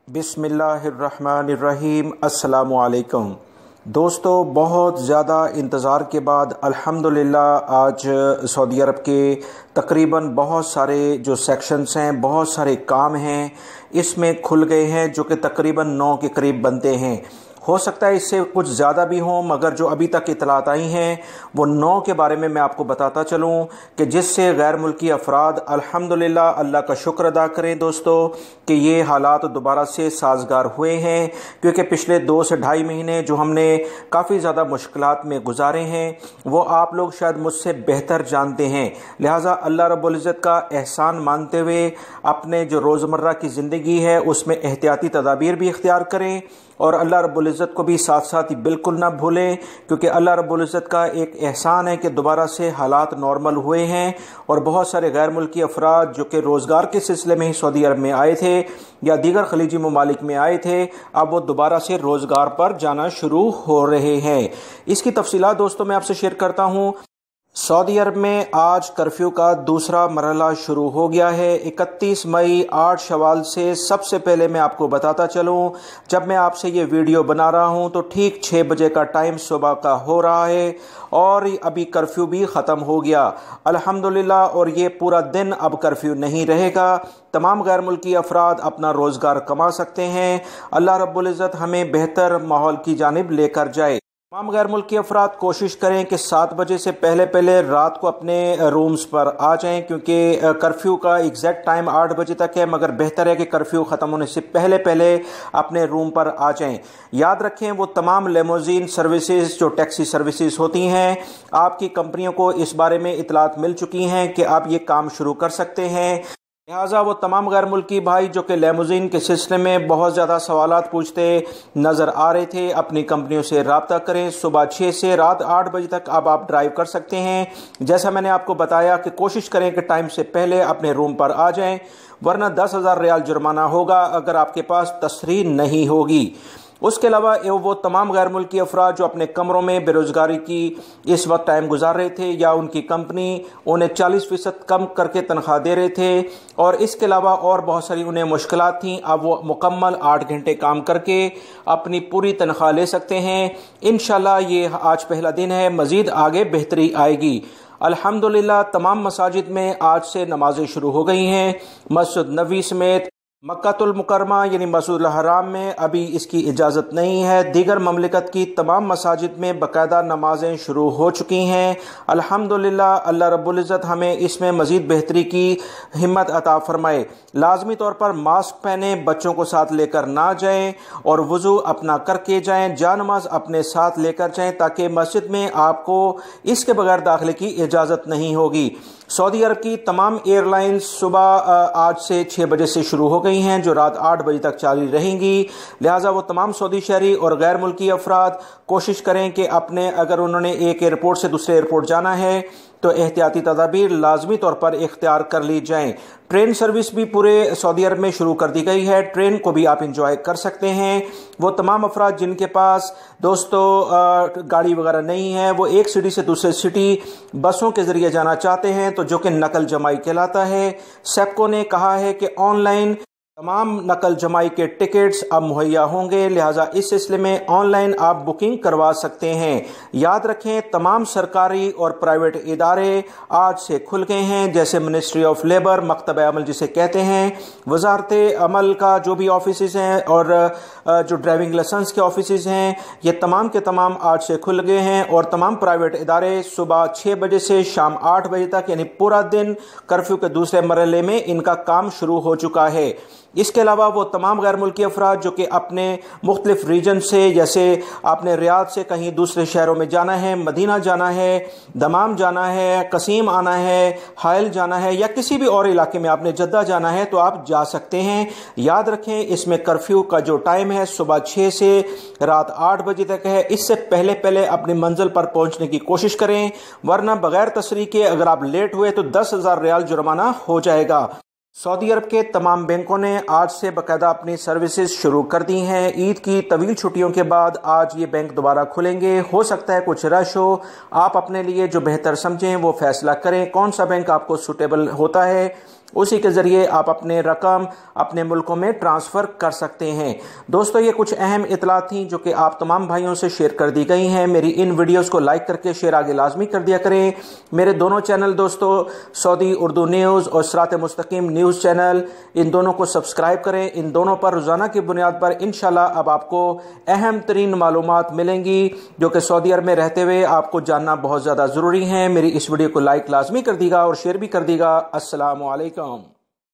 बिस्मिल्लाहिर्रहमानिर्रहीम। अस्सलामु अलैकुम दोस्तों, बहुत ज़्यादा इंतज़ार के बाद अल्हम्दुलिल्लाह आज सऊदी अरब के तकरीबन बहुत सारे जो सेक्शंस हैं, बहुत सारे काम हैं, इसमें खुल गए हैं जो कि तकरीबन 9 के करीब बनते हैं। हो सकता है इससे कुछ ज़्यादा भी हों, मगर जो अभी तक इतलात आई हैं वो 9 के बारे में मैं आपको बताता चलूँ कि जिससे गैर मुल्की अफराद अल्हम्दुलिल्लाह अल्लाह का शुक्र अदा करें दोस्तों कि ये हालात दोबारा से साजगार हुए हैं, क्योंकि पिछले 2 से ढाई महीने जो हमने काफ़ी ज़्यादा मुश्किलात में गुजारे हैं वो आप लोग शायद मुझसे बेहतर जानते हैं। लिहाजा अल्लाह रब्बुल इज़्ज़त का एहसान मानते हुए अपने जो रोज़मर्रा की ज़िंदगी है उसमें एहतियाती तदाबीर भी इख्तियार करें और अल्लाह रब्बुल इज़्ज़त को भी साथ साथ ही बिल्कुल ना भूलें, क्योंकि अल्लाह रब्बुल इज़्ज़त का एक एहसान है कि दोबारा से हालात नॉर्मल हुए हैं और बहुत सारे गैर मुल्की अफराद जो कि रोज़गार के सिलसिले में ही सऊदी अरब में आए थे या दीगर खलीजी ममालिक में आए थे, अब वो दोबारा से रोज़गार पर जाना शुरू हो रहे हैं। इसकी तफसीलात दोस्तों मैं आपसे शेयर करता हूँ। सऊदी अरब में आज कर्फ्यू का दूसरा मरहला शुरू हो गया है 31 मई 8 शवाल से। सबसे पहले मैं आपको बताता चलूं, जब मैं आपसे ये वीडियो बना रहा हूं तो ठीक 6 बजे का टाइम सुबह का हो रहा है और अभी कर्फ्यू भी ख़त्म हो गया अल्हम्दुलिल्लाह। और ये पूरा दिन अब कर्फ्यू नहीं रहेगा, तमाम गैर मुल्की अफराद अपना रोज़गार कमा सकते हैं। अल्लाह रब्बुल इज़्ज़त हमें बेहतर माहौल की जानिब लेकर जाए। तमाम गैर मुल्की अफराद कोशिश करें कि 7 बजे से पहले रात को अपने रूम्स पर आ जाएं, क्योंकि कर्फ्यू का एग्जैक्ट टाइम 8 बजे तक है, मगर बेहतर है कि कर्फ्यू ख़त्म होने से पहले अपने रूम पर आ जाएं। याद रखें वो तमाम लेमोजीन सर्विसेज जो टैक्सी सर्विसेज होती हैं, आपकी कंपनियों को इस बारे में इतलात मिल चुकी हैं कि आप ये काम शुरू कर सकते हैं। लिहाजा वो तमाम गैर मुल्की भाई जो कि लेमोजीन के सिलसिले में बहुत ज़्यादा सवालात पूछते नज़र आ रहे थे, अपनी कंपनियों से रब्ता करें। सुबह 6 से रात 8 बजे तक अब आप ड्राइव कर सकते हैं। जैसा मैंने आपको बताया कि कोशिश करें कि टाइम से पहले अपने रूम पर आ जाएं, वरना 10,000 रियाल जुर्माना होगा अगर आपके पास तस्रीह नहीं होगी। उसके अलावा वो तमाम गैर मुल्की अफराद जो अपने कमरों में बेरोज़गारी की इस वक्त टाइम गुजार रहे थे या उनकी कंपनी उन्हें 40% कम करके तनख्वाह दे रहे थे और इसके अलावा और बहुत सारी उन्हें मुश्किलात थीं, अब वो मुकम्मल 8 घंटे काम करके अपनी पूरी तनख्वाह ले सकते हैं। इंशाल्लाह ये आज पहला दिन है, मज़ीद आगे बेहतरी आएगी। अल्हम्दुलिल्लाह तमाम मसाजिद में आज से नमाजें शुरू हो गई हैं। मस्जिद नबवी समेत मक्कातुल मुकरमा यानी मस्जिदुल हराम में अभी इसकी इजाज़त नहीं है। दीगर ममलिकत की तमाम मसाजिद में बाकायदा नमाजें शुरू हो चुकी हैं अल्हम्दुलिल्लाह। अल्लाह रब्बुल इज़्ज़त हमें इसमें मज़ीद बेहतरी की हिम्मत अता फरमाए। लाजमी तौर पर मास्क पहने, बच्चों को साथ लेकर ना जाएं और वज़ू अपना करके जाएं, जानमाज अपने साथ लेकर जाएं, ताकि मस्जिद में आपको इसके बगैर दाखिले की इजाज़त नहीं होगी। सऊदी अरब की तमाम एयरलाइंस सुबह आज से 6 बजे से शुरू हो गई हैं, जो रात 8 बजे तक जारी रहेंगी। लिहाजा वो तमाम सऊदी शहरी और गैर मुल्की अफराद कोशिश करें कि अपने अगर उन्होंने एक एयरपोर्ट से दूसरे एयरपोर्ट जाना है तो एहतियाती तदाबीर लाजमी तौर पर इख्तियार कर ली जाएं। ट्रेन सर्विस भी पूरे सऊदी अरब में शुरू कर दी गई है, ट्रेन को भी आप इंजॉय कर सकते हैं। वो तमाम अफराद जिनके पास दोस्तों गाड़ी वगैरह नहीं है, वो एक सिटी से दूसरे सिटी बसों के ज़रिए जाना चाहते हैं, तो जो कि नकल जमाई कहलाता है। सेप्को ने कहा है कि ऑनलाइन तमाम नकल जमाई के टिकट्स अब मुहैया होंगे, लिहाजा इस सिलसिले में ऑनलाइन आप बुकिंग करवा सकते हैं। याद रखें तमाम सरकारी और प्राइवेट इदारे आज से खुल गए हैं, जैसे मिनिस्ट्री ऑफ लेबर, मकतब अमल जिसे कहते हैं, वजारत अमल का जो भी ऑफिस हैं और जो ड्राइविंग लाइसेंस के ऑफिस हैं, ये तमाम के तमाम आज से खुल गए हैं और तमाम प्राइवेट इदारे सुबह 6 बजे से शाम 8 बजे तक यानी पूरा दिन कर्फ्यू के दूसरे मरहले में इनका काम शुरू हो चुका है। इसके अलावा वो तमाम गैर मुल्की अफराद जो कि अपने मुख्तलिफ रीजन से, जैसे आपने रियाद से कहीं दूसरे शहरों में जाना है, मदीना जाना है, दमाम जाना है, कसीम आना है, हायल जाना है या किसी भी और इलाके में आपने जद्दा जाना है तो आप जा सकते हैं। याद रखें इसमें कर्फ्यू का जो टाइम है सुबह 6 से रात 8 बजे तक है। इससे पहले अपनी मंजिल पर पहुंचने की कोशिश करें, वरना बगैर तस्रीह के अगर आप लेट हुए तो 10,000 रियाल जुर्माना हो जाएगा। सऊदी अरब के तमाम बैंकों ने आज से बाकायदा अपनी सर्विसेज शुरू कर दी हैं। ईद की तवील छुट्टियों के बाद आज ये बैंक दोबारा खुलेंगे। हो सकता है कुछ रश हो, आप अपने लिए जो बेहतर समझें वो फैसला करें, कौन सा बैंक आपको सूटेबल होता है। उसी के ज़रिए आप अपने रकम अपने मुल्कों में ट्रांसफ़र कर सकते हैं। दोस्तों, ये कुछ अहम इतला थी जो कि आप तमाम भाइयों से शेयर कर दी गई हैं। मेरी इन वीडियोस को लाइक करके शेयर आगे लाजमी कर दिया करें। मेरे दोनों चैनल दोस्तों, सऊदी उर्दू न्यूज़ और सिरात मुस्तकीम न्यूज़ चैनल, इन दोनों को सब्सक्राइब करें। इन दोनों पर रोज़ाना की बुनियाद पर इंशाल्लाह अब आपको अहम तरीन मालूमात मिलेंगी जो कि सऊदी अरब में रहते हुए आपको जानना बहुत ज़्यादा ज़रूरी है। मेरी इस वीडियो को लाइक लाजमी कर दीगा और शेयर भी कर दीगा। अस्सलामु अलैकुम।